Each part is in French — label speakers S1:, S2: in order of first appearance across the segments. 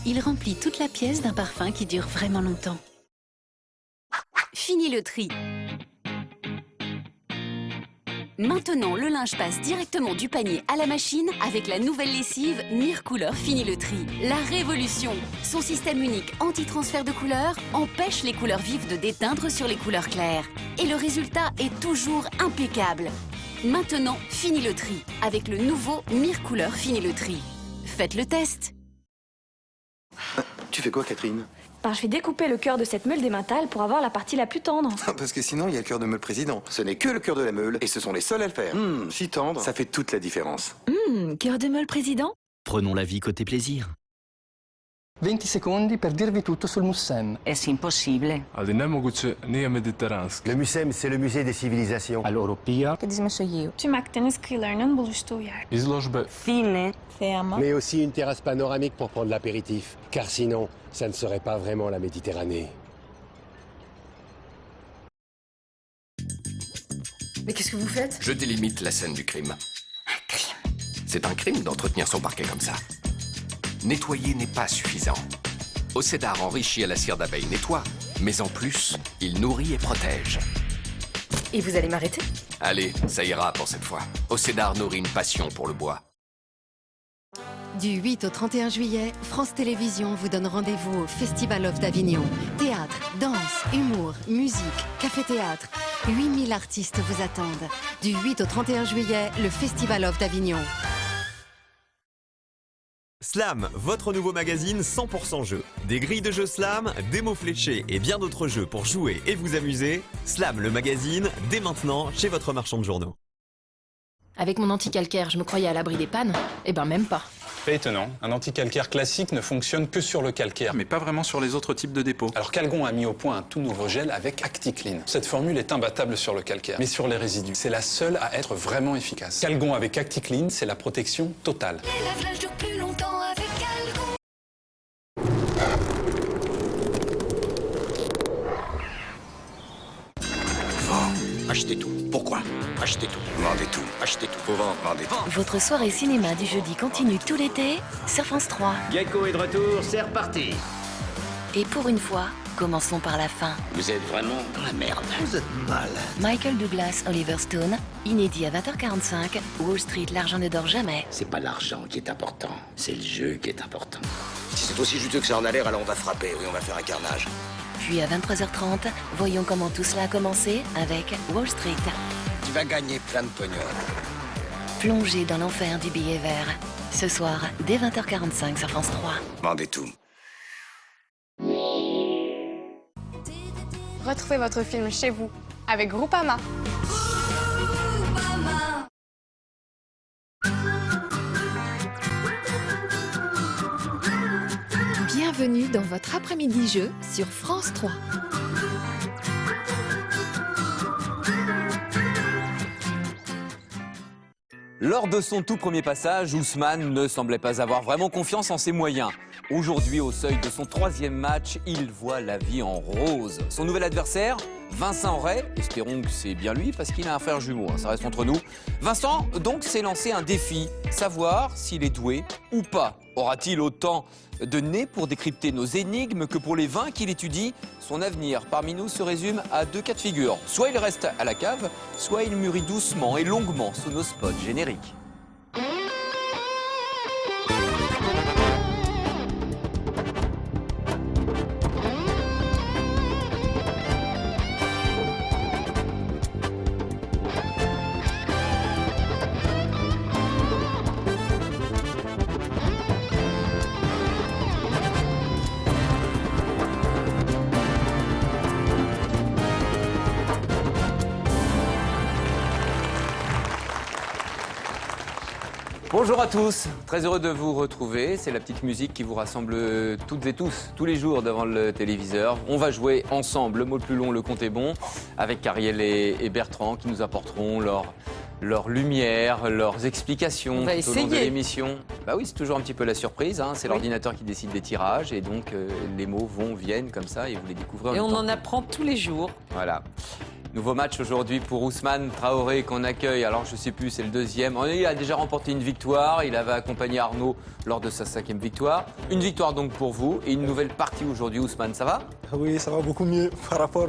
S1: il remplit toute la pièce d'un parfum qui dure vraiment longtemps. Fini le tri. Maintenant, le linge passe directement du panier à la machine avec la nouvelle lessive Mircouleur Fini le tri. La révolution. Son système unique anti-transfert de couleurs empêche les couleurs vives de déteindre sur les couleurs claires. Et le résultat est toujours impeccable. Maintenant, fini le tri avec le nouveau Mircouleur Fini le tri. Faites le test.
S2: Tu fais quoi, Catherine?
S3: Je vais découper le cœur de cette meule d'émental pour avoir la partie la plus tendre.
S2: Parce que sinon, il y a le cœur de meule président. Ce n'est que le cœur de la meule, et ce sont les seuls à le faire. Si tendre, ça fait toute la différence.
S1: Cœur de meule président?
S4: Prenons la vie côté plaisir.
S5: 20 secondi per dirvi tutto sul Mussem.
S6: È impossibile.
S7: Le Mussem, c'est le musée des civilisations.
S5: All'Europia.
S3: Tüm Akdeniz kıyılarının buluştuğu yer.
S6: Fine.
S7: Mais aussi une terrasse panoramique pour prendre l'apéritif. Car sinon, ça ne serait pas vraiment la Méditerranée.
S8: Mais qu'est-ce que vous faites?
S9: Je délimite la scène du crime.
S8: Un crime?
S9: C'est un crime d'entretenir son parquet comme ça. Nettoyer n'est pas suffisant. Océdar enrichi à la cire d'abeille nettoie, mais en plus, il nourrit et protège.
S8: Et vous allez m'arrêter?
S9: Allez, ça ira pour cette fois. Océdar nourrit une passion pour le bois.
S1: Du 8 au 31 juillet, France Télévisions vous donne rendez-vous au Festival of d'Avignon. Théâtre, danse, humour, musique, café-théâtre. 8000 artistes vous attendent. Du 8 au 31 juillet, le Festival of d'Avignon.
S10: Slam, votre nouveau magazine 100% jeu. Des grilles de jeux Slam, des mots fléchés et bien d'autres jeux pour jouer et vous amuser. Slam, le magazine, dès maintenant, chez votre marchand de journaux.
S11: Avec mon anti-calcaire, je me croyais à l'abri des pannes. Eh ben même pas.
S12: C'est étonnant. Un anti-calcaire classique ne fonctionne que sur le calcaire.
S13: Mais pas vraiment sur les autres types de dépôts.
S12: Alors Calgon a mis au point un tout nouveau gel avec ActiClean. Cette formule est imbattable sur le calcaire, mais sur les résidus. C'est la seule à être vraiment efficace. Calgon avec ActiClean, c'est la protection totale.
S14: Les lave-linges durent plus longtemps avec Calgon.
S9: Achetez tout. Pourquoi? Achetez tout. Vendez tout. Achetez tout. Faut vendre, vendez tout.
S1: Votre soirée cinéma du jeudi continue tout l'été sur France 3.
S15: Gecko est de retour, c'est reparti.
S1: Et pour une fois, commençons par la fin.
S15: Vous êtes vraiment dans la merde.
S9: Vous êtes malade.
S1: Michael Douglas, Oliver Stone, inédit à 20h45, Wall Street, l'argent ne dort jamais.
S15: C'est pas l'argent qui est important, c'est le jeu qui est important.
S9: Si c'est aussi juteux que ça en a l'air, alors on va frapper. Oui, on va faire un carnage.
S1: Puis à 23h30, voyons comment tout cela a commencé avec Wall Street.
S9: Tu vas gagner plein de pognon.
S1: Plongé dans l'enfer du billet vert. Ce soir, dès 20h45 sur France 3.
S9: Vendez tout.
S3: Retrouvez votre film chez vous avec Groupama.
S11: Bienvenue dans votre après-midi jeu sur France 3.
S16: Lors de son tout premier passage, Ousmane ne semblait pas avoir vraiment confiance en ses moyens. Aujourd'hui, au seuil de son 3e match, il voit la vie en rose. Son nouvel adversaire, Vincent Ray, espérons que c'est bien lui parce qu'il a un frère jumeau, ça reste entre nous. Vincent, donc, s'est lancé un défi, savoir s'il est doué ou pas. Aura-t-il autant de nez pour décrypter nos énigmes que pour les 20 qu'il étudie? Son avenir parmi nous se résume à 2 cas de figure. Soit il reste à la cave, soit il mûrit doucement et longuement sous nos spots génériques. Bonjour à tous, très heureux de vous retrouver. C'est la petite musique qui vous rassemble toutes et tous, tous les jours devant le téléviseur. On va jouer ensemble, le mot le plus long, le compte est bon, avec Ariel et Bertrand qui nous apporteront leur lumière, leurs explications tout au long de l'émission. Bah oui, c'est toujours un petit peu la surprise, hein. C'est l'ordinateur qui décide des tirages et donc les mots viennent comme ça et vous les découvrez en même temps.
S6: On en apprend tous les jours.
S16: Voilà. Nouveau match aujourd'hui pour Ousmane Traoré qu'on accueille. Alors je sais plus, c'est le deuxième. Il a déjà remporté une victoire. Il avait accompagné Arnaud lors de sa 5e victoire. Une victoire donc pour vous et une nouvelle partie aujourd'hui. Ousmane, ça va?
S17: Oui, ça va beaucoup mieux par rapport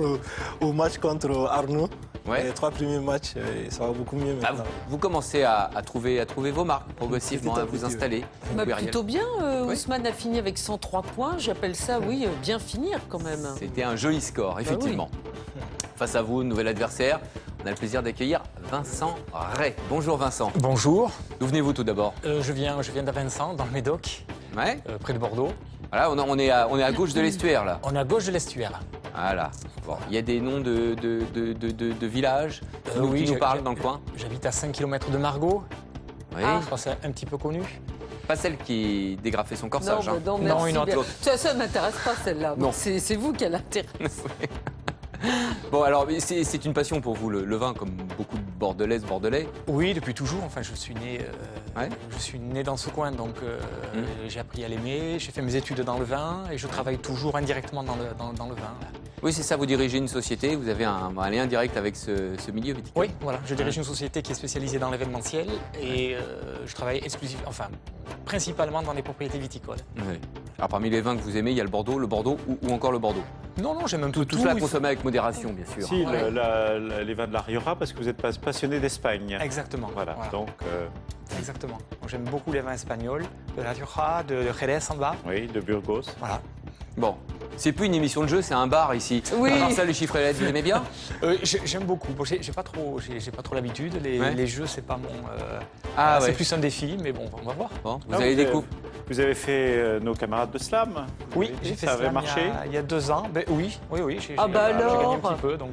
S17: au match contre Arnaud.
S16: Ouais.
S17: Les 3 premiers matchs, ça va beaucoup mieux maintenant.
S16: Vous commencez à trouver vos marques progressivement, à vous installer.
S18: Plutôt bien, Ousmane a fini avec 103 points. J'appelle ça, oui, bien finir quand même.
S16: C'était un joli score, effectivement.
S18: Oui.
S16: Face à vous, nouvel adversaire. On a le plaisir d'accueillir Vincent Ray. Bonjour Vincent.
S19: Bonjour.
S16: D'où venez-vous tout d'abord?
S19: Je viens de Vincent, dans le Médoc, près de Bordeaux.
S16: Voilà, on est à gauche de l'estuaire là.
S19: On est à gauche de l'estuaire.
S16: Voilà. Bon, il y a des noms de villages qui nous parlent dans le coin.
S19: J'habite à 5 km de Margaux.
S16: Oui.
S19: Je pense que c'est un petit peu connu.
S16: Pas celle qui dégrafait son corsage.
S18: Non, merci.
S19: Non, une autre.
S18: Ça ne m'intéresse pas celle-là. C'est vous qui a l'intérêt.
S16: Bon, alors, c'est une passion pour vous, le vin, comme beaucoup de Bordelaises, Bordelais?
S19: Oui, depuis toujours. Enfin, je suis né dans ce coin, donc j'ai appris à l'aimer. J'ai fait mes études dans le vin et je travaille toujours indirectement dans le vin. Là.
S16: Oui, c'est ça, vous dirigez une société, vous avez un lien direct avec ce milieu viticole.
S19: Oui, voilà, je dirige une société qui est spécialisée dans l'événementiel et je travaille principalement dans les propriétés viticoles.
S16: Oui. Alors, parmi les vins que vous aimez, il y a le Bordeaux ou encore le Bordeaux?
S19: Non, j'aime un peu
S16: tout cela consommé avec modération, bien sûr.
S20: Si, les vins de la Rioja, parce que vous êtes passionné d'Espagne.
S19: Exactement.
S20: Voilà. Donc,
S19: exactement. J'aime beaucoup les vins espagnols, de la Rioja, de Jerez en bas.
S20: Oui, de Burgos.
S19: Voilà.
S16: Bon, c'est plus une émission de jeu, c'est un bar ici.
S18: Oui.
S16: Alors ça, les chiffres et lettres, vous aimez bien?
S19: J'aime beaucoup. Bon, j'ai pas trop l'habitude. Les jeux, c'est pas mon. C'est plus un défi, mais bon, on va voir.
S16: Bon, vous avez découvert.
S20: Vous avez fait nos camarades de slam?
S19: Oui, j'ai fait
S20: ça. Ça avait
S19: slam
S20: marché
S19: il y a 2 ans. Oui. J'ai gagné
S18: alors
S19: un petit peu. Donc...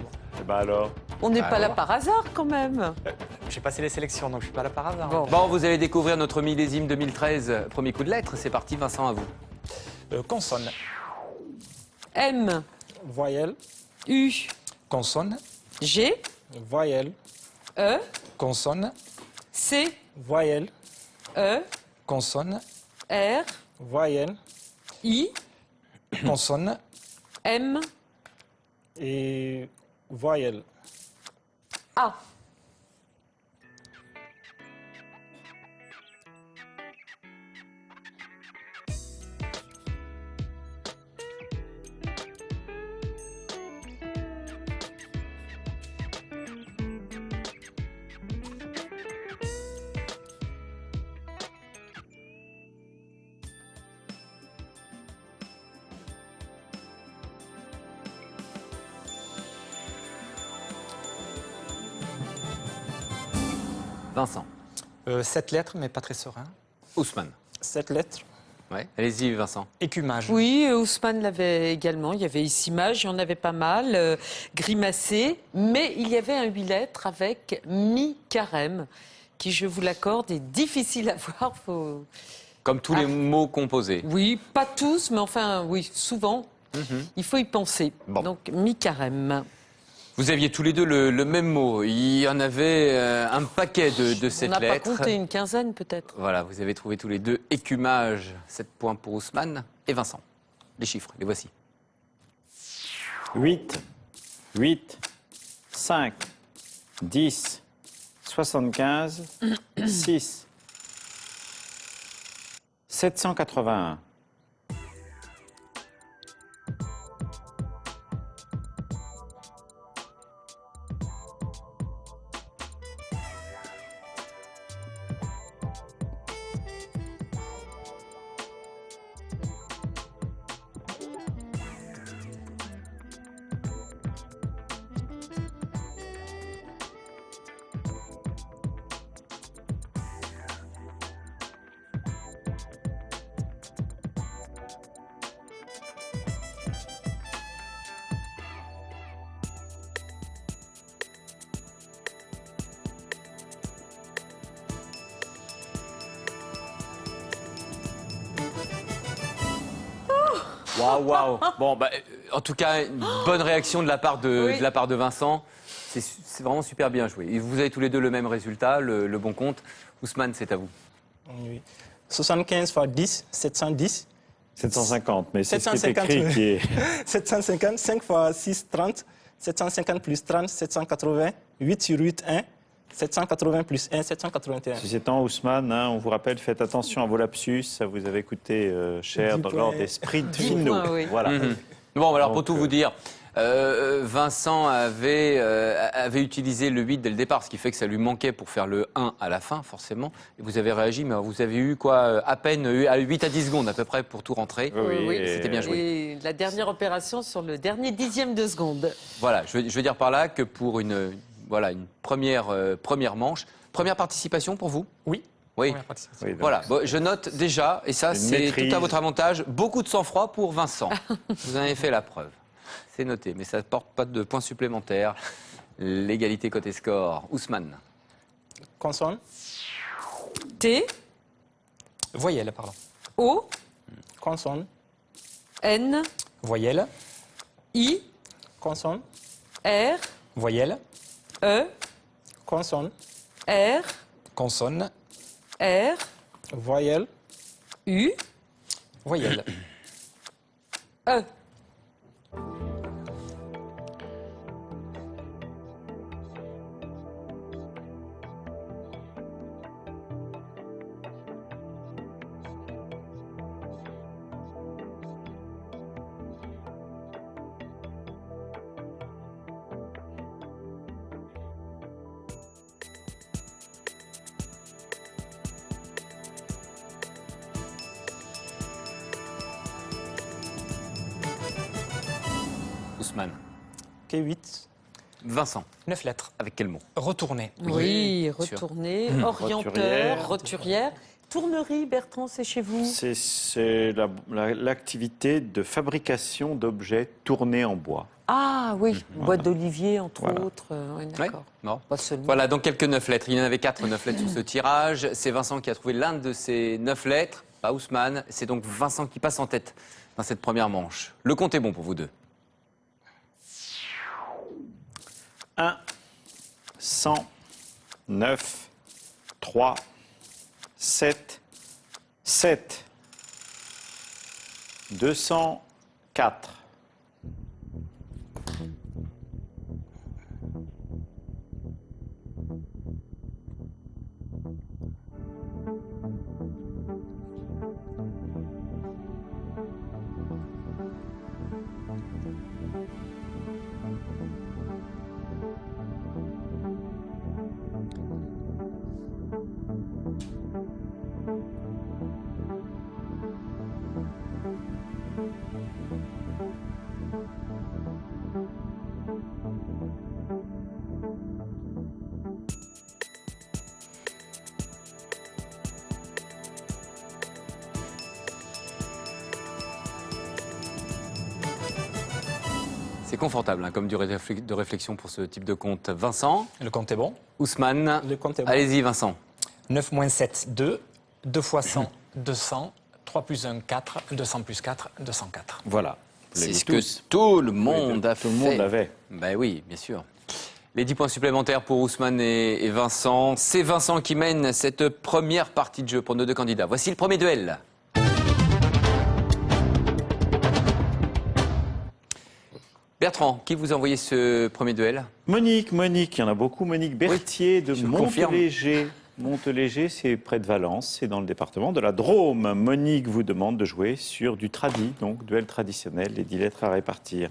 S20: alors
S18: on n'est pas là par hasard quand même.
S19: J'ai passé les sélections, donc je suis pas là par hasard.
S16: Bon, vous allez découvrir notre millésime 2013. Premier coup de lettres. C'est parti, Vincent, à vous.
S19: Consonne.
S18: M.
S19: Voyelle.
S18: U.
S19: Consonne.
S18: G.
S19: Voyelle.
S18: E.
S19: Consonne.
S18: C.
S19: Voyelle.
S18: E.
S19: Consonne.
S18: R.
S19: Voyelle.
S18: I.
S19: Consonne.
S18: M.
S19: Et voyelle.
S18: A.
S16: Vincent.
S19: 7 lettres, mais pas très serein.
S16: Ousmane.
S19: 7 lettres.
S16: Ouais. Allez-y, Vincent.
S19: Écumage.
S18: Oui, Ousmane l'avait également. Il y avait Issimage, il y en avait pas mal. Grimacé. Mais il y avait un 8 lettres avec mi-carême, qui, je vous l'accorde, est difficile à voir.
S16: Comme tous les mots composés.
S18: Oui, pas tous, mais enfin, oui, souvent. Il faut y penser.
S16: Bon.
S18: Donc, mi-carême.
S16: Vous aviez tous les deux le même mot. Il y en avait un paquet de 7 lettres.
S18: On n'a pas compté, une quinzaine peut-être.
S16: Voilà, vous avez trouvé tous les deux écumage. 7 points pour Ousmane et Vincent. Les chiffres, les voici.
S20: 8, 5, 10, 75, 6, 781.
S16: Waouh. Bon, en tout cas, une bonne réaction de la part de Vincent. C'est vraiment super bien joué. Et vous avez tous les deux le même résultat, le bon compte. Ousmane, c'est à vous.
S17: Oui. 75 fois 10, 710.
S20: 750, mais c'est ce qui est écrit qui est...
S17: 750, 5 fois 6, 30. 750 plus 30, 780. 8 sur 8, 1. 780 plus 1, 781.
S20: Ceci étant, Ousmane, hein, on vous rappelle, faites attention à vos lapsus, ça vous avait coûté cher lors des sprints finaux.
S18: Oui.
S20: Voilà.
S16: Bon, alors
S20: Donc,
S16: pour tout vous dire, Vincent avait utilisé le 8 dès le départ, ce qui fait que ça lui manquait pour faire le 1 à la fin, forcément. Et vous avez réagi, mais vous avez eu quoi, à peine 8 à 10 secondes à peu près pour tout rentrer.
S18: Oui,
S16: c'était bien joué.
S18: Et la dernière opération sur le dernier dixième de seconde.
S16: Voilà, je veux dire par là que pour une première manche, première participation pour vous?
S19: Oui.
S16: Oui.
S19: Première participation.
S20: Oui, donc,
S16: Voilà, bon, je note déjà, et ça
S20: Une
S16: c'est
S20: maîtrise.
S16: tout à votre avantage, beaucoup de sang-froid pour Vincent. Vous en avez fait la preuve. C'est noté, mais ça ne porte pas de points supplémentaires. L'égalité côté score. Ousmane.
S17: Consonne.
S18: T,
S19: Voyelle, pardon.
S18: O,
S17: Consonne.
S18: N,
S19: Voyelle,
S18: I,
S17: Consonne.
S18: R,
S19: voyelle,
S18: E,
S17: Consonne.
S18: R,
S19: consonne,
S18: R,
S17: Voyelle.
S18: U,
S19: voyelle.
S18: E.
S16: Ousmane.
S17: K8.
S16: Vincent.
S19: 9 lettres.
S16: Avec quel mot?
S19: Retourner.
S18: Oui,
S16: bien sûr.
S18: retourner, orienteur,
S20: Roturière.
S18: roturière. Tournerie, Bertrand, c'est chez vous?
S20: C'est l'activité de fabrication d'objets tournés en bois.
S18: Ah oui, boîte d'olivier, entre
S20: Voilà.
S18: autres. Ouais,
S16: Ouais,
S18: d'accord.
S16: non.
S18: Pas seulement.
S16: Voilà, donc quelques 9 lettres. Il y en avait 4 9 lettres sur ce tirage. C'est Vincent qui a trouvé l'un de ces 9 lettres, pas Ousmane. C'est donc Vincent qui passe en tête dans cette première manche. Le compte est bon pour vous deux.
S20: 1, 100, 9, 3, 7, 7, 204.
S16: C'est confortable hein, comme durée de réflexion pour ce type de compte. Vincent.
S19: Le compte est bon.
S16: Ousmane.
S17: Le compte est bon.
S16: Allez-y, Vincent.
S19: 9 moins 7, 2. 2 fois 100, 200. 3 plus 1, 4. 200 plus 4, 204.
S20: Voilà.
S16: C'est ce que tout le monde a fait.
S20: Tout le monde l'avait.
S16: Ben oui, bien sûr. Les 10 points supplémentaires pour Ousmane et Vincent. C'est Vincent qui mène cette première partie de jeu pour nos deux candidats. Voici le premier duel. Bertrand, qui vous a envoyé ce premier duel?
S20: Monique, il y en a beaucoup. Monique Berthier de
S16: je confirme.
S20: Montéléger. Montéléger, c'est près de Valence, c'est dans le département de la Drôme. Monique vous demande de jouer sur du tradi, donc duel traditionnel, les 10 lettres à répartir.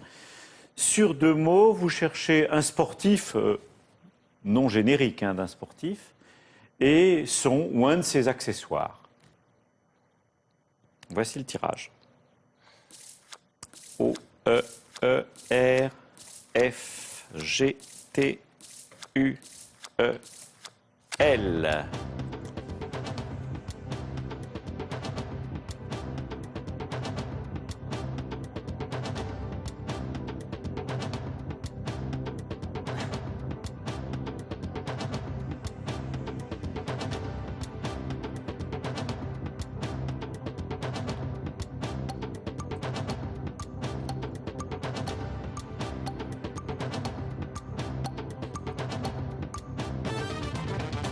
S20: Sur 2 mots, vous cherchez un sportif, non générique hein, d'un sportif, et son ou un de ses accessoires. Voici le tirage. O, E, E, R, F, G, T, U, E, L.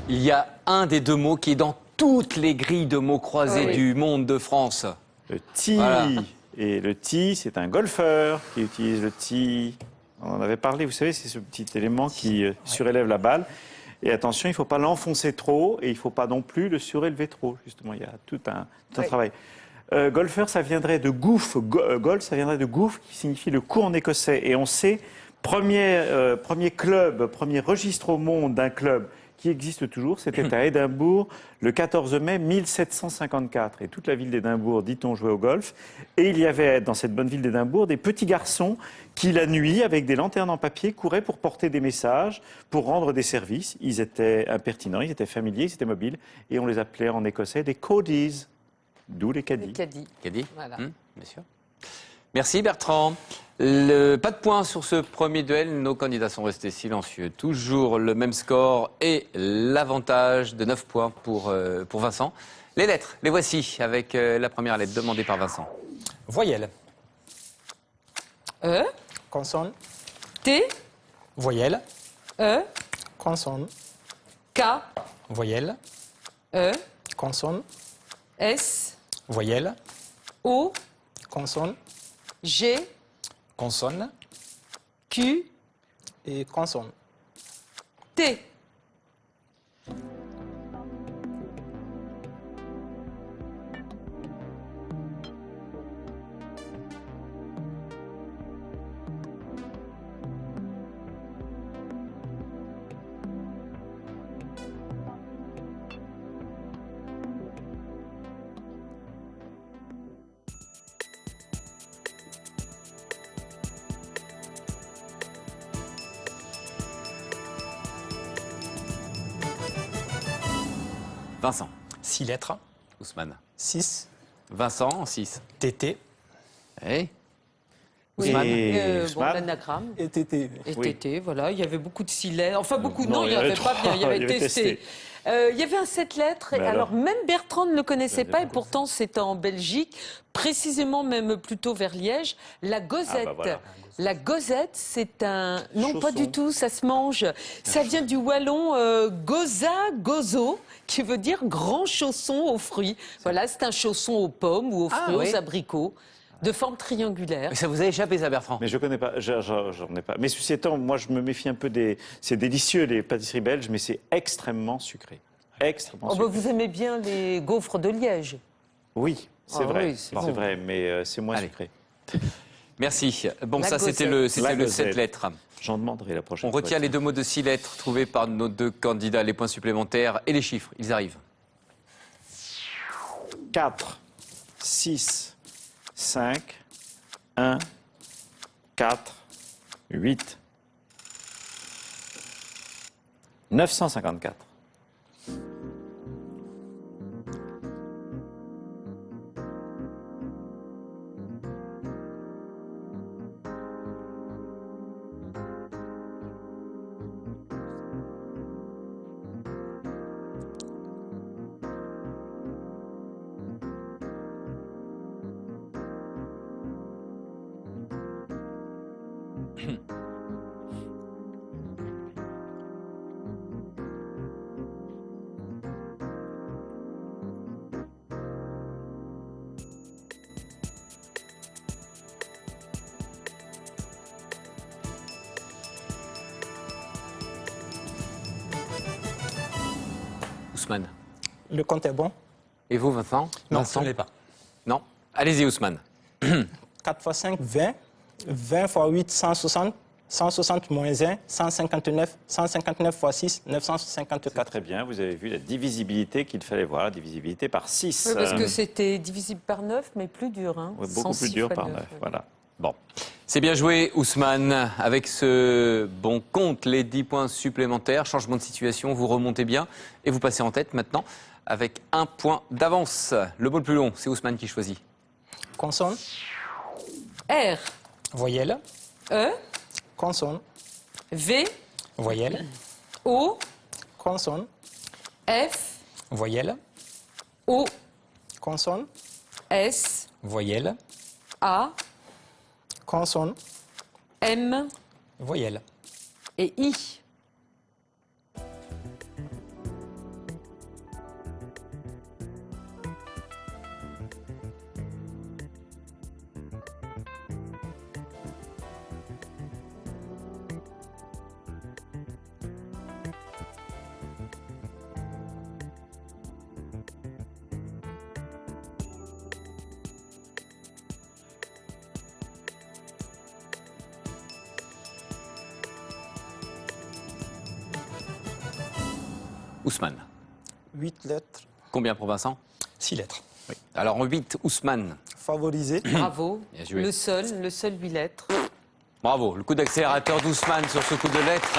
S16: Il y a un des 2 mots qui est dans toutes les grilles de mots croisés du monde de France.
S20: Le ti.
S16: Voilà.
S20: Et le ti, c'est un golfeur qui utilise le ti. On en avait parlé, vous savez, c'est ce petit élément qui surélève la balle. Et attention, il ne faut pas l'enfoncer trop et il ne faut pas non plus le surélever trop. Justement, il y a tout un travail. Golfeur, ça viendrait de goof. Golf, ça viendrait de goof, qui signifie le coup en écossais. Et on sait, premier club, premier registre au monde d'un club qui existe toujours, c'était à Édimbourg, le 14 mai 1754. Et toute la ville d'Édimbourg, dit-on, jouait au golf. Et il y avait, dans cette bonne ville d'Édimbourg, des petits garçons qui, la nuit, avec des lanternes en papier, couraient pour porter des messages, pour rendre des services. Ils étaient impertinents, ils étaient familiers, ils étaient mobiles. Et on les appelait en écossais des codies, d'où les caddies.
S16: Caddies,
S18: voilà.
S16: Bien sûr. Merci Bertrand. Pas de points sur ce premier duel, nos candidats sont restés silencieux. Toujours le même score et l'avantage de 9 points pour Vincent. Les lettres, les voici avec la première lettre demandée par Vincent.
S19: Voyelle.
S18: E.
S17: Consonne.
S18: T.
S19: Voyelle.
S18: E.
S17: Consonne.
S18: K.
S19: Voyelle.
S18: E.
S17: Consonne.
S18: S.
S19: Voyelle.
S18: O.
S17: Consonne.
S18: G.
S19: Consonne.
S17: Q. Et consonne.
S18: T.
S16: Vincent.
S19: 6 lettres.
S16: Ousmane.
S17: 6.
S16: Vincent, 6.
S19: TT.
S16: Oui.
S18: Ousmane.
S20: Ousmane.
S18: L'anagramme.
S17: Et TT.
S18: Et
S20: Oui.
S18: TT, voilà. Il y avait beaucoup de 6 lettres. Enfin, beaucoup,
S20: Non,
S18: non, il n'y en avait pas
S20: 3.
S18: bien. Il y avait
S20: Il y avait
S18: testé. Il y avait un 7 lettres.
S20: Mais
S18: Alors, même Bertrand ne le connaissait pas. Et
S20: pas.
S18: pourtant, c'était en Belgique. Précisément, même plutôt vers Liège. La gozette.
S20: voilà.
S18: La gozette, c'est un... Non, pas
S20: Chausson.
S18: du tout, ça se mange. Ça vient du wallon goza, gozo, qui veut dire grand chausson aux fruits. Voilà, c'est un chausson aux pommes ou aux fruits,
S16: oui.
S18: aux abricots, de forme triangulaire.
S16: Ça vous a échappé ça Bertrand?
S20: Mais je connais pas, j'en ai pas. Mais ceci étant, moi je me méfie un peu des... C'est délicieux les pâtisseries belges, mais c'est extrêmement sucré. Extrêmement
S18: Oh, bah,
S20: sucré.
S18: vous aimez bien les gaufres de Liège?
S20: Oui, c'est
S18: Ah
S20: vrai.
S18: oui, c'est
S20: c'est
S18: bon.
S20: vrai, mais c'est moins
S16: Allez.
S20: sucré.
S16: Merci. Bon,
S18: La
S16: ça c'était
S18: gozette.
S16: le
S20: La
S16: 7
S20: gozette.
S16: lettres.
S20: J'en demanderai la prochaine
S16: On
S20: fois.
S16: retient les 2 mots de 6 lettres trouvés par nos 2 candidats, les points supplémentaires et les chiffres. Ils arrivent.
S20: 4, 6, 5, 1, 4, 8, 954.
S16: Ousmane.
S17: Le compte est bon.
S16: Et vous Vincent?
S19: Non,
S16: Vincent
S19: ce ne l'est pas.
S16: Non. Allez-y Ousmane.
S17: 4 x 5, 20. 20 x 8, 160. 160 moins 1, 159. 159 x 6, 954.
S20: Très bien, vous avez vu la divisibilité qu'il fallait voir, la divisibilité par 6.
S18: Oui, parce que c'était divisible par 9, mais plus dur. Hein.
S20: Ouais, beaucoup
S18: 106
S20: plus dur
S18: fois
S20: par
S18: 9,
S20: 9,
S18: oui.
S20: voilà.
S16: Bon. C'est bien joué Ousmane. Avec ce bon compte, les 10 points supplémentaires, changement de situation, vous remontez bien et vous passez en tête maintenant avec 1 point d'avance. Le mot le plus long, c'est Ousmane qui choisit.
S17: Consonne.
S18: R.
S19: Voyelle.
S18: E.
S17: Consonne.
S18: V.
S19: Voyelle.
S18: O.
S17: Consonne.
S18: F.
S19: Voyelle.
S18: O.
S17: Consonne.
S18: S.
S19: Voyelle.
S18: A.
S17: Consonne.
S18: M.
S19: Voyelle.
S18: Et I.
S16: Ousmane.
S17: 8 lettres.
S16: Combien pour Vincent?
S17: 6 lettres.
S16: Oui. Alors en 8, Ousmane.
S17: Favorisé.
S18: Bravo.
S16: Bien joué.
S18: Le seul 8 lettres.
S16: Bravo, le coup d'accélérateur d'Ousmane sur ce coup de lettre.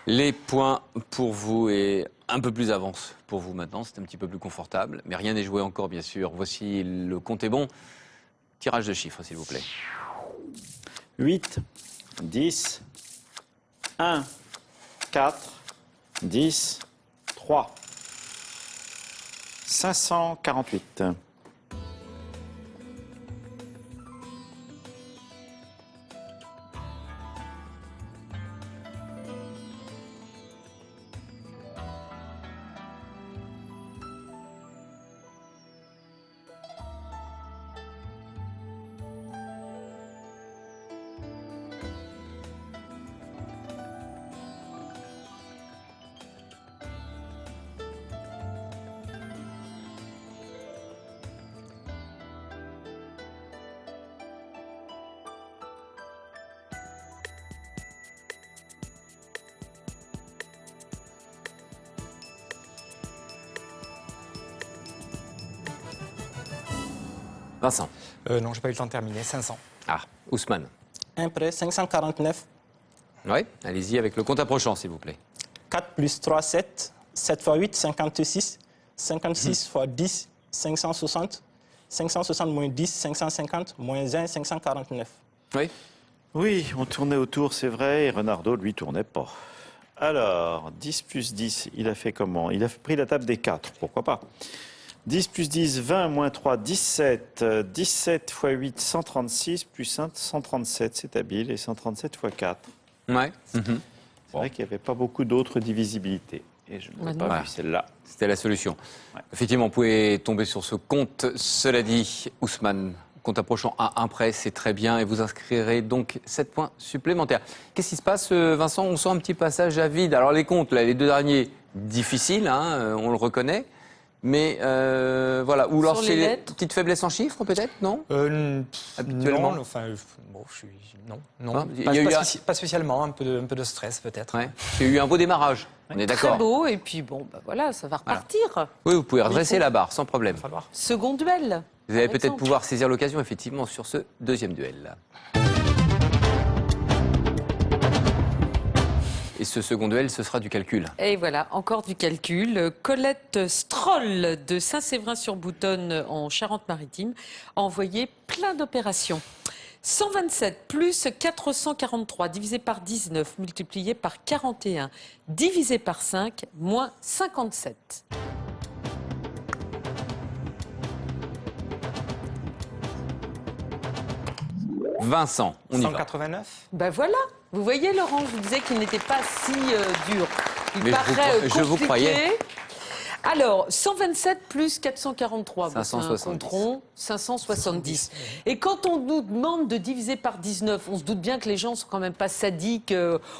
S16: Les points pour vous et un peu plus avance pour vous maintenant, c'est un petit peu plus confortable. Mais rien n'est joué encore, bien sûr. Voici le compte est bon. Tirage de chiffres, s'il vous plaît.
S20: 8, 10, 1, 4, 10, 3, 548.
S16: Vincent.
S19: Non, j'ai pas eu le temps de terminer. 500.
S16: Ah, Ousmane.
S17: Un prêt, 549.
S16: Oui, allez-y avec le compte approchant, s'il vous plaît.
S17: 4 plus 3, 7. 7 fois 8, 56. 56 fois 10, 560. 560 moins 10, 550. Moins 1, 549.
S16: Oui.
S20: Oui, on tournait autour, c'est vrai, et Renardo, lui, tournait pas. Alors, 10 plus 10, il a fait comment? Il a pris la table des 4, pourquoi pas? 10 plus 10, 20, moins 3, 17. 17 fois 8, 136, plus 1, 137, c'est habile, et 137 fois 4.
S16: Ouais.
S20: C'est vrai qu'il n'y avait pas beaucoup d'autres divisibilités. Et je ne l'ai pas vu celle-là.
S16: C'était la solution. Ouais. Effectivement, vous pouvez tomber sur ce compte. Cela dit, Ousmane, compte approchant à 1 près, c'est très bien. Et vous inscrirez donc 7 points supplémentaires. Qu'est-ce qui se passe, Vincent? On sent un petit passage à vide. Alors les comptes, là, les deux derniers, difficiles, hein, on le reconnaît. Mais voilà, ou alors c'est les petites faiblesses en chiffres peut-être, non?
S19: Habituellement. Non, enfin, bon, non. Ah, pas spécialement, un peu de stress peut-être.
S16: Ouais. Il y a eu un beau démarrage, on est d'accord.
S18: Très beau, et puis bon, bah voilà, ça va repartir.
S16: Voilà. Oui, vous pouvez redresser la barre, sans problème.
S18: Second duel.
S16: Vous allez peut-être pouvoir saisir l'occasion, effectivement, sur ce deuxième duel. Et ce second duel, ce sera du calcul.
S18: Et voilà, encore du calcul. Colette Stroll de Saint-Séverin-sur-Boutonne en Charente-Maritime a envoyé plein d'opérations. 127 plus 443 divisé par 19 multiplié par 41 divisé par 5 moins 57.
S16: Vincent, on y va.
S19: 189.
S18: Ben voilà. Vous voyez, Laurent, je vous disais qu'il n'était pas si dur. Il paraît compliqué.
S16: Je vous croyais.
S18: Alors, 127 plus 443,
S16: 570.
S18: 570. Et quand on nous demande de diviser par 19, on se doute bien que les gens sont quand même pas sadiques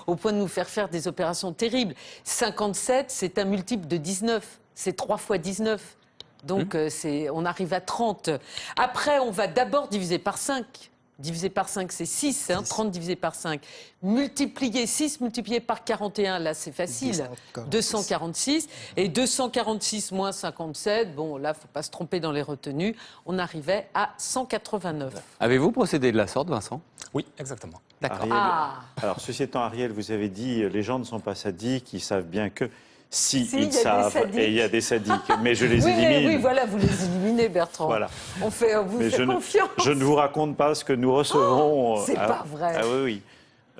S18: au point de nous faire des opérations terribles. 57, c'est un multiple de 19. C'est 3 fois 19. Donc, on arrive à 30. Après, on va d'abord diviser par 5. Divisé par 5, c'est 6, hein, 30 divisé par 5. Multiplier 6, multiplié par 41, là, c'est facile. 246. Et 246 moins 57, bon, là, il ne faut pas se tromper dans les retenues. On arrivait à 189.
S16: Avez-vous procédé de la sorte, Vincent?
S19: Oui, exactement.
S16: D'accord.
S20: Alors, ceci étant, Ariel, vous avez dit, les gens ne sont pas sadiques, ils savent bien que... Si, ils savent, et il y a des sadiques, mais je les élimine.
S18: Oui, voilà, vous les éliminez, Bertrand.
S20: Voilà.
S18: On vous fait confiance.
S20: Je ne vous raconte pas ce que nous recevons.
S18: C'est pas vrai.
S20: Ah oui.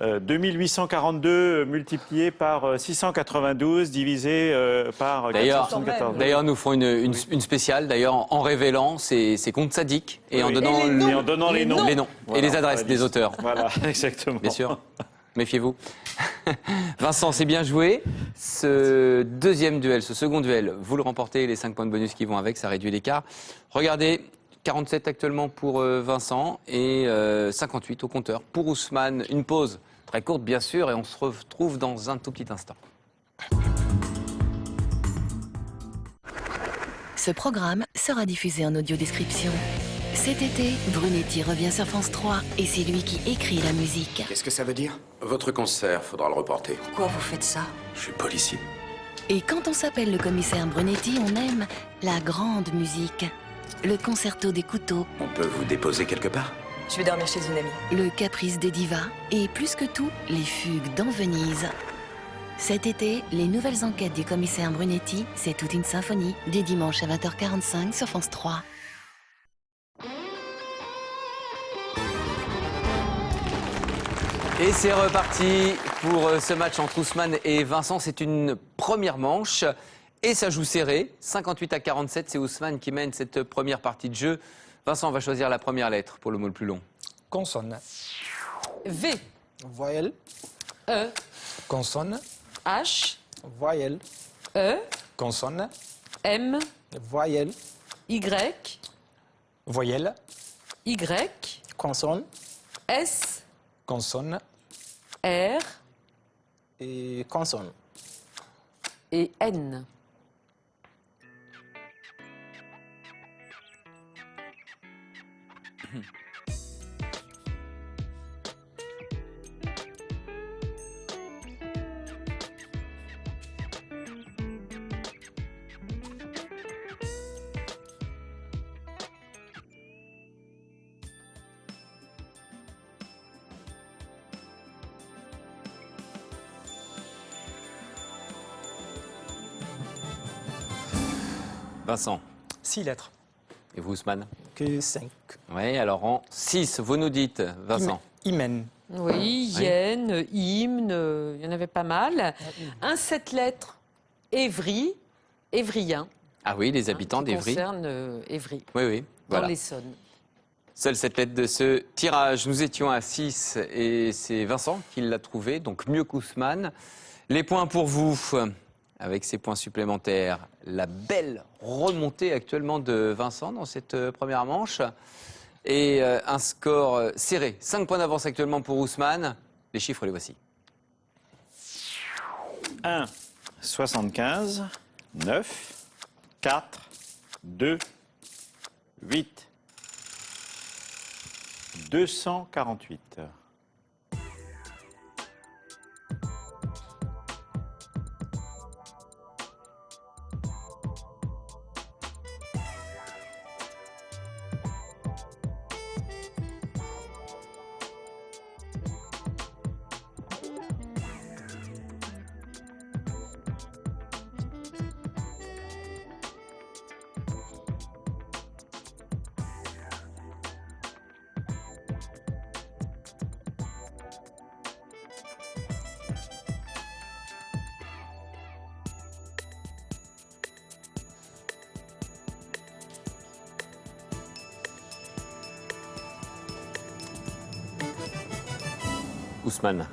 S20: 2842 multiplié par 692 divisé par 474.
S16: D'ailleurs, nous ferons une spéciale, d'ailleurs, en révélant ces comptes sadiques et en donnant
S20: les noms.
S16: Voilà, et les adresses des auteurs.
S20: Voilà, exactement.
S16: Bien sûr. Méfiez-vous. Vincent, c'est bien joué. Ce deuxième duel, ce second duel, vous le remportez, les 5 points de bonus qui vont avec, ça réduit l'écart. Regardez, 47 actuellement pour Vincent et 58 au compteur. Pour Ousmane, une pause très courte bien sûr et on se retrouve dans un tout petit instant.
S21: Ce programme sera diffusé en audiodescription.
S1: Cet été, Brunetti revient sur France 3 et c'est lui qui écrit la musique.
S15: Qu'est-ce que ça veut dire?
S9: Votre concert, faudra le reporter.
S8: Pourquoi vous faites ça?
S9: Je suis policier.
S1: Et quand on s'appelle le commissaire Brunetti, on aime la grande musique. Le concerto des couteaux,
S15: On peut vous déposer quelque part?
S8: Je vais dormir chez une amie.
S1: le caprice des divas et plus que tout, les fugues dans Venise. Cet été, les nouvelles enquêtes du commissaire Brunetti, c'est toute une symphonie, dès dimanche à 20h45 sur France 3.
S16: Et c'est reparti pour ce match entre Ousmane et Vincent. C'est une première manche et ça joue serré. 58 à 47, c'est Ousmane qui mène cette première partie de jeu. Vincent va choisir la première lettre pour le mot le plus long.
S19: Consonne.
S18: V,
S17: Voyelle.
S18: E,
S19: Consonne.
S18: H,
S17: Voyelle.
S18: E,
S19: Consonne.
S18: M,
S17: Voyelle.
S18: Y,
S19: Voyelle.
S18: Y,
S17: Consonne.
S18: S,
S19: Consonne.
S18: R
S17: Et consonne.
S18: et N.
S16: Vincent.
S19: 6 lettres.
S16: Et vous, Ousmane?
S17: Que 5.
S16: Oui, alors en 6, vous nous dites, Vincent.
S19: Hymen.
S18: Oui, yen, hymne, il y en avait pas mal. Un 7 lettres, Évry, Évrien.
S16: Ah oui, les habitants
S18: qui
S16: d'Évry.
S18: concerne Évry,
S16: Oui, oui,
S18: dans
S16: voilà.
S18: l'Essonne.
S16: Seule cette lettre de ce tirage. Nous étions à 6 et c'est Vincent qui l'a trouvé, donc mieux qu'Ousmane. Les points pour vous, avec ces points supplémentaires. La belle remontée actuellement de Vincent dans cette première manche. Et un score serré. 5 points d'avance actuellement pour Ousmane. Les chiffres, les voici.
S20: 1, 75, 9, 4, 2, 8, 248.
S16: Ousmane.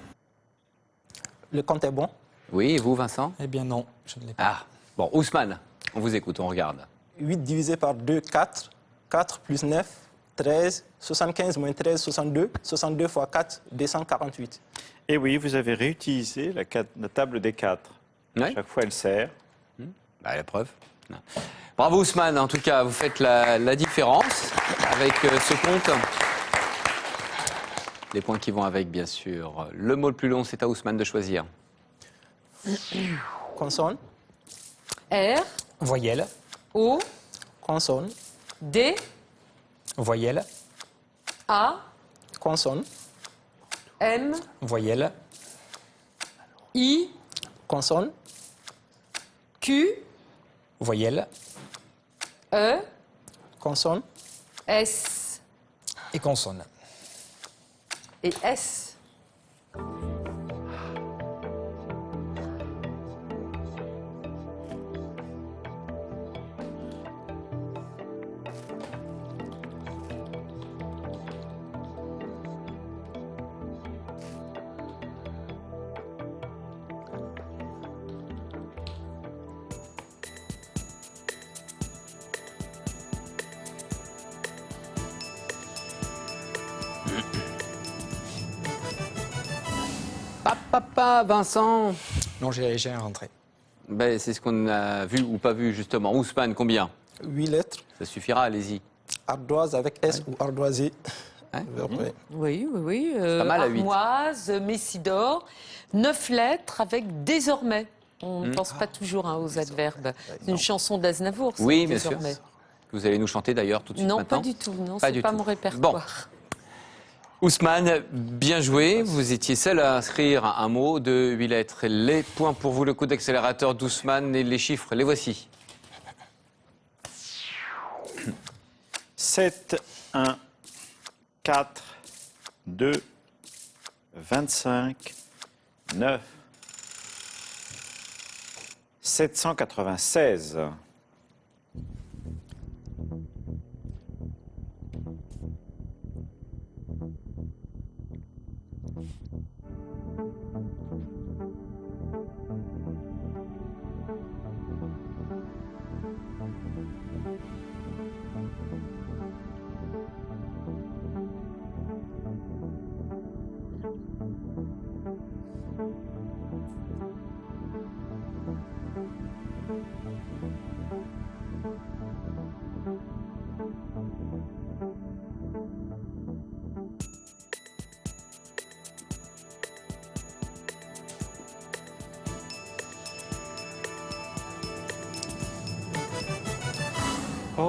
S17: Le compte est bon?
S16: Oui, et vous, Vincent?
S19: Eh bien non, je ne l'ai pas.
S16: Ah, bon, Ousmane, on vous écoute, on regarde.
S17: 8 divisé par 2, 4. 4 plus 9, 13. 75 moins 13, 62. 62 fois 4, 248.
S20: Et oui, vous avez réutilisé la table des 4.
S16: Ouais.
S20: Chaque fois, elle sert.
S16: Bah, la preuve. Non. Bravo Ousmane, en tout cas, vous faites la différence avec ce compte. Les points qui vont avec, bien sûr. Le mot le plus long, c'est à Ousmane de choisir.
S17: Consonne.
S18: R,
S19: Voyelle.
S18: O,
S17: Consonne.
S18: D,
S19: Voyelle.
S18: A,
S17: Consonne.
S18: M,
S19: Voyelle.
S18: I,
S17: Consonne.
S18: Q,
S19: Voyelle.
S18: E,
S17: Consonne.
S18: S
S19: Et consonne.
S18: et S.
S16: Papa, Vincent.
S19: Non, j'ai un rentré.
S16: Ben, c'est ce qu'on a vu ou pas vu, justement. Ousmane, combien?
S17: 8 lettres.
S16: Ça suffira, allez-y.
S17: ardoise avec S ou ardoisé.
S18: Oui, oui.
S16: Pas mal à 8.
S18: Armoise, Messidor. 9 lettres avec désormais. On ne pense pas toujours aux adverbes. C'est une chanson d'Aznavour, ça,
S16: Oui, bien sûr.
S18: désormais.
S16: Vous allez nous chanter d'ailleurs tout de suite
S18: Non,
S16: maintenant.
S18: pas du tout. Non,
S16: Pas
S18: c'est
S16: du
S18: pas
S16: tout.
S18: mon répertoire.
S16: Bon. Ousmane, bien joué. Vous étiez seul à inscrire un mot de 8 lettres. Les points pour vous, le coup d'accélérateur d'Ousmane et les chiffres, les voici.
S20: 7, 1, 4, 2, 25, 9, 796.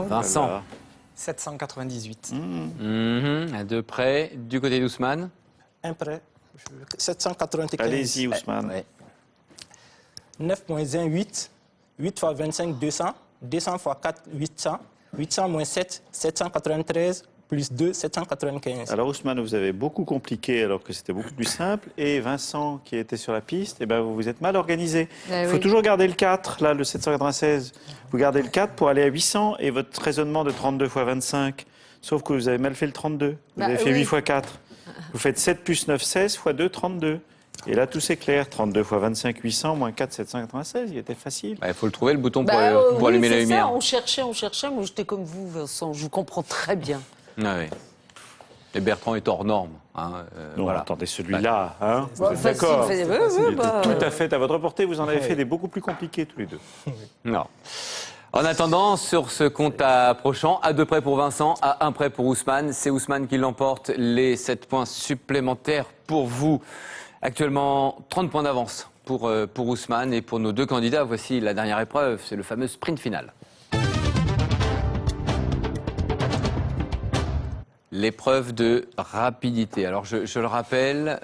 S20: Vincent.
S19: 798.
S16: À 2 près. Du côté d'Ousmane.
S17: Un prêt. 795.
S20: Allez-y, Ousmane.
S17: 9 moins 1, 8. 8 fois 25, 200. 200 fois 4, 800. 800 moins 7, 793. Plus 2, 795.
S20: Alors Ousmane, vous avez beaucoup compliqué alors que c'était beaucoup plus simple. Et Vincent, qui était sur la piste, eh ben, vous vous êtes mal organisé. Il faut toujours garder le 4, là, le 796. Vous gardez le 4 pour aller à 800 et votre raisonnement de 32 fois 25. Sauf que vous avez mal fait le 32. Vous avez fait 8 fois 4. Vous faites 7 plus 9, 16 fois 2, 32. Et là, tout c'est clair. 32 fois 25, 800, moins 4, 796. Il était facile.
S16: Il faut le trouver, le bouton pour allumer la lumière.
S18: On cherchait. Moi, j'étais comme vous, Vincent. Je vous comprends très bien.
S16: Ah oui. Et Bertrand est hors norme.
S20: Non,
S16: voilà.
S20: attendez, celui-là, hein,
S18: Bon,
S20: d'accord.
S18: facile,
S20: Il était tout à fait à votre portée. Vous en avez fait des beaucoup plus compliqués tous les deux.
S16: Non. En attendant, sur ce compte approchant, à 2 près pour Vincent, à 1 près pour Ousmane. C'est Ousmane qui l'emporte. Les 7 points supplémentaires pour vous. Actuellement, 30 points d'avance pour Ousmane. Et pour nos 2 candidats, voici la dernière épreuve. C'est le fameux sprint final. L'épreuve de rapidité. Alors, je le rappelle,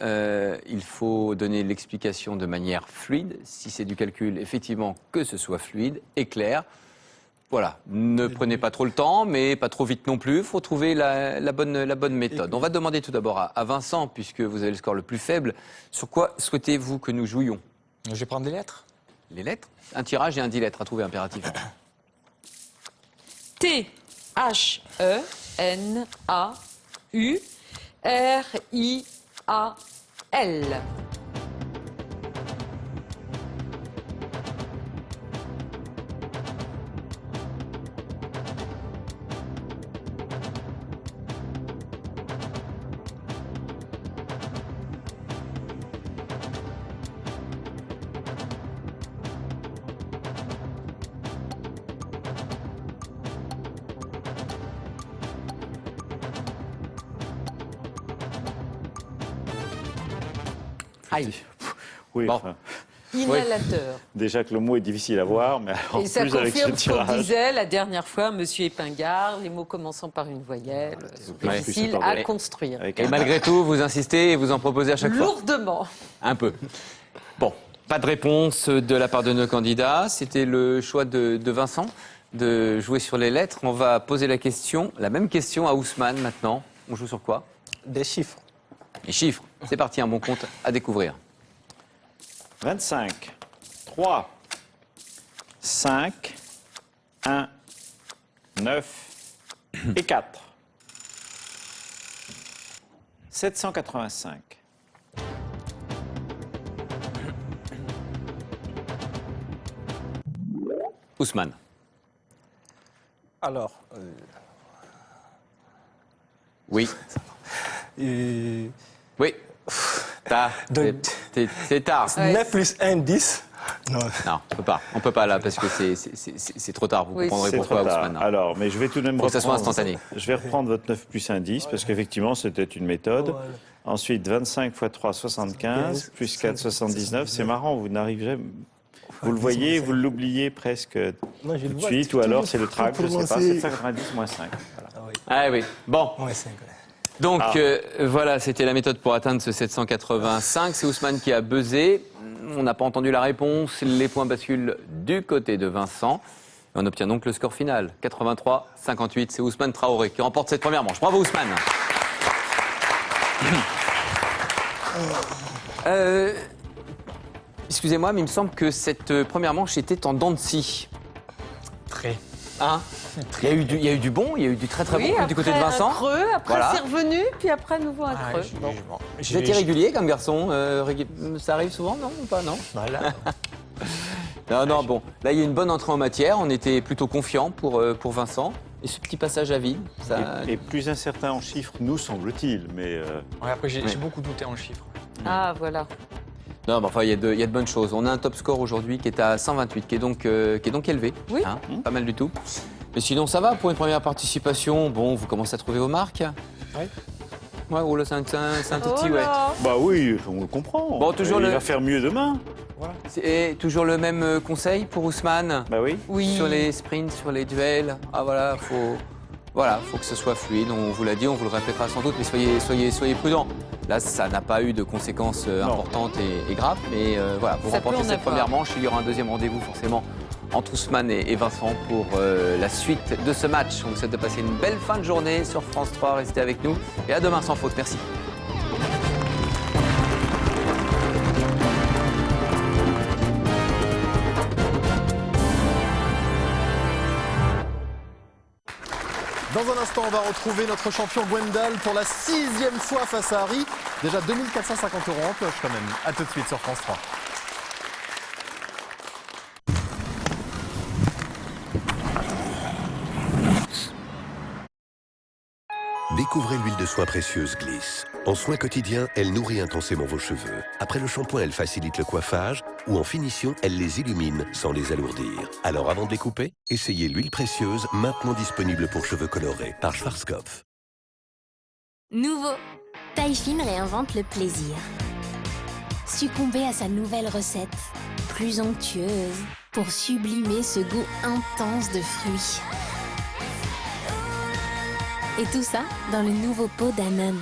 S16: il faut donner l'explication de manière fluide. Si c'est du calcul, effectivement, que ce soit fluide et clair. Voilà, ne prenez pas trop le temps, mais pas trop vite non plus. Il faut trouver la bonne méthode. On va demander tout d'abord à Vincent, puisque vous avez le score le plus faible. Sur quoi souhaitez-vous que nous jouions?
S19: Je vais prendre des lettres.
S16: Les lettres? Un tirage et un 10 lettres à trouver impératif.
S18: T-H-E-N-A-U-R-I-A-L.
S16: Aïe.
S20: Oui,
S16: bon.
S20: enfin,
S18: Inhalateur.
S20: déjà que le mot est difficile à voir, mais en
S18: Et ça
S20: plus avec ce
S18: confirme ce qu'on
S20: tirage.
S18: disait la dernière fois, Monsieur Épingard, les mots commençant par une voyelle, difficile à construire.
S16: Et malgré tout, vous insistez et vous en proposez à chaque fois.
S18: Lourdement.
S16: Un peu. Bon, pas de réponse de la part de nos candidats. C'était le choix de Vincent de jouer sur les lettres. On va poser la même question à Ousmane maintenant. On joue sur quoi?
S17: Des chiffres.
S16: Les chiffres. C'est parti, un bon compte à découvrir.
S20: 25, 3, 5, 1, 9 et 4. 785.
S16: Ousmane.
S17: Alors.
S16: Oui. Oui. C'est tard.
S17: 9 plus 1, 10. Non,
S16: on peut pas là, parce que c'est trop tard. Vous comprendrez
S20: C'est
S16: pourquoi,
S20: trop tard.
S16: Ousmane.
S20: Alors, mais je vais tout de même
S16: Faut que ça soit
S20: reprendre.
S16: instantané.
S20: Je vais reprendre votre 9 plus indice, parce qu'effectivement, c'était une méthode.
S17: Voilà.
S20: Ensuite, 25 x 3, 75, plus 4, 79. C'est marrant, vous n'arriverez... Vous le voyez, vous l'oubliez presque
S17: Non, je
S20: tout
S17: le
S20: de
S17: vois,
S20: suite,
S17: c'est
S20: ou alors c'est le
S17: toujours
S20: trac, je ne sais pas,
S17: commencer.
S20: 790 moins 5. Voilà.
S16: Ah oui, bon.
S17: Ouais, 5, ouais.
S16: Donc voilà, c'était la méthode pour atteindre ce 785. C'est Ousmane qui a buzzé. On n'a pas entendu la réponse. Les points basculent du côté de Vincent. On obtient donc le score final. 83-58. C'est Ousmane Traoré qui remporte cette première manche. Bravo Ousmane. Excusez-moi, mais il me semble que cette première manche était en dents de scie.
S19: Très.
S16: Hein? Il y a eu du bon, il y a eu du très
S18: Oui,
S16: bon du côté de Vincent.
S18: Un creux, après
S16: Voilà.
S18: c'est revenu, puis après à nouveau un creux.
S16: Vous êtes irrégulier comme garçon, ça arrive souvent, non ou pas, non?
S19: Voilà.
S16: Non, bon, là il y a une bonne entrée en matière, on était plutôt confiants pour Vincent. Et ce petit passage à vide, ça...
S20: Et plus incertain en chiffres, nous semble-t-il, mais...
S19: Ouais, après j'ai beaucoup douté en chiffres.
S18: Ah, voilà.
S16: Non, mais enfin, il y a de bonnes choses. On a un top score aujourd'hui qui est à 128, qui est donc élevé.
S18: Oui.
S16: Hein, pas mal du tout. Mais sinon, ça va pour une première participation. Bon, vous commencez à trouver vos marques.
S19: Oui.
S16: Ouais, oh là, c'est un tout petit, ouais.
S20: Bah oui, on le comprend.
S16: Bon, toujours
S20: Il
S16: le...
S20: va faire mieux demain.
S19: Voilà.
S16: Et toujours le même conseil pour Ousmane?
S20: Bah oui.
S18: Oui.
S16: Sur les sprints, sur les duels. Ah voilà, faut que ce soit fluide. On vous l'a dit, on vous le répétera sans doute, mais soyez prudents. Là, ça n'a pas eu de conséquences importantes et graves, mais voilà, pour remporter cette première manche, il y aura un deuxième rendez-vous forcément entre Ousmane et Vincent pour la suite de ce match. On vous souhaite de passer une belle fin de journée sur France 3. Restez avec nous et à demain sans faute. Merci.
S21: Dans un instant, on va retrouver notre champion Gwendal pour la 6e fois face à Harry. Déjà 2450 € en cloche quand même. A tout de suite sur France 3.
S22: Découvrez l'huile de soin précieuse Gliss. En soin quotidien, elle nourrit intensément vos cheveux. Après le shampoing, elle facilite le coiffage ou en finition, elle les illumine sans les alourdir. Alors avant de les couper, essayez l'huile précieuse maintenant disponible pour cheveux colorés par Schwarzkopf.
S23: Nouveau. Taille Fine réinvente le plaisir. Succombez à sa nouvelle recette, plus onctueuse, pour sublimer ce goût intense de fruits. Et tout ça dans le nouveau pot Danone.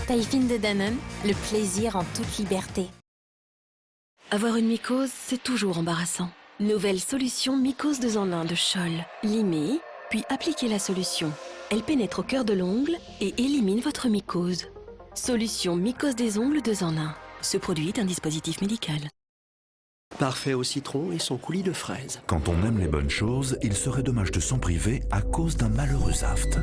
S23: Taille fine de Danone, le plaisir en toute liberté.
S1: Avoir une mycose, c'est toujours embarrassant. Nouvelle solution mycose 2 en 1 de Scholl. Limez, puis appliquez la solution. Elle pénètre au cœur de l'ongle et élimine votre mycose. Solution mycose des ongles 2 en 1. Ce produit est un dispositif médical.
S24: Parfait au citron et son coulis de fraises.
S25: Quand on aime les bonnes choses, il serait dommage de s'en priver à cause d'un malheureux aft.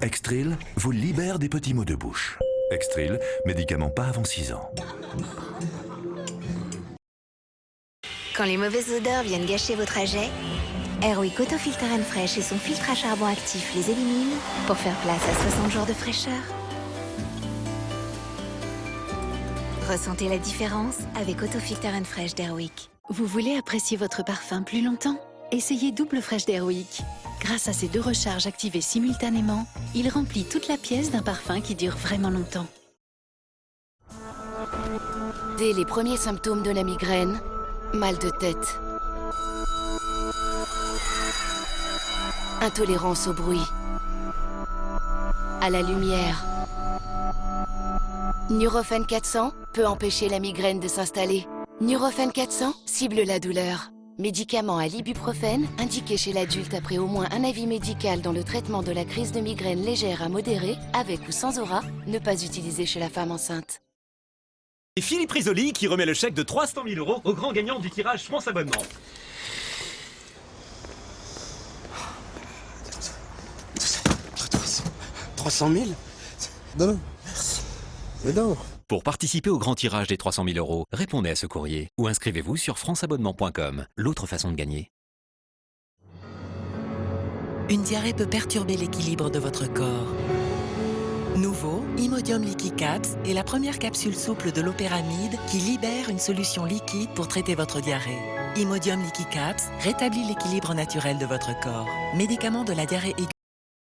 S25: Extril vous libère des petits maux de bouche. Extril, médicament pas avant 6 ans.
S23: Quand les mauvaises odeurs viennent gâcher vos trajets, Airwick Autofilter & Fresh et son filtre à charbon actif les élimine pour faire place à 60 jours de fraîcheur. Ressentez la différence avec Autofilter & Fresh d'Airwick.
S1: Vous voulez apprécier votre parfum plus longtemps? Essayez Double Fresh d'Airwick. Grâce à ces 2 recharges activées simultanément, il remplit toute la pièce d'un parfum qui dure vraiment longtemps.
S26: Dès les premiers symptômes de la migraine, mal de tête, intolérance au bruit, à la lumière, Nurofen 400 peut empêcher la migraine de s'installer. Nurofen 400 cible la douleur. Médicament à l'ibuprofène, indiqué chez l'adulte après au moins un avis médical dans le traitement de la crise de migraine légère à modérée, avec ou sans aura, ne pas utilisé chez la femme enceinte.
S27: Et Philippe Risoli qui remet le chèque de 300 000 € au grand gagnant du tirage France Abonnement.
S24: 300 000 Non, merci. Mais non.
S28: Pour participer au grand tirage des 300 000 €, répondez à ce courrier ou inscrivez-vous sur franceabonnement.com. L'autre façon de gagner.
S29: Une diarrhée peut perturber l'équilibre de votre corps.
S2: Nouveau, Imodium Liquid Caps est la première capsule souple de l'opéramide qui libère une solution liquide pour traiter votre diarrhée. Imodium Liquid Caps rétablit l'équilibre naturel de votre corps. Médicament de la diarrhée aiguë.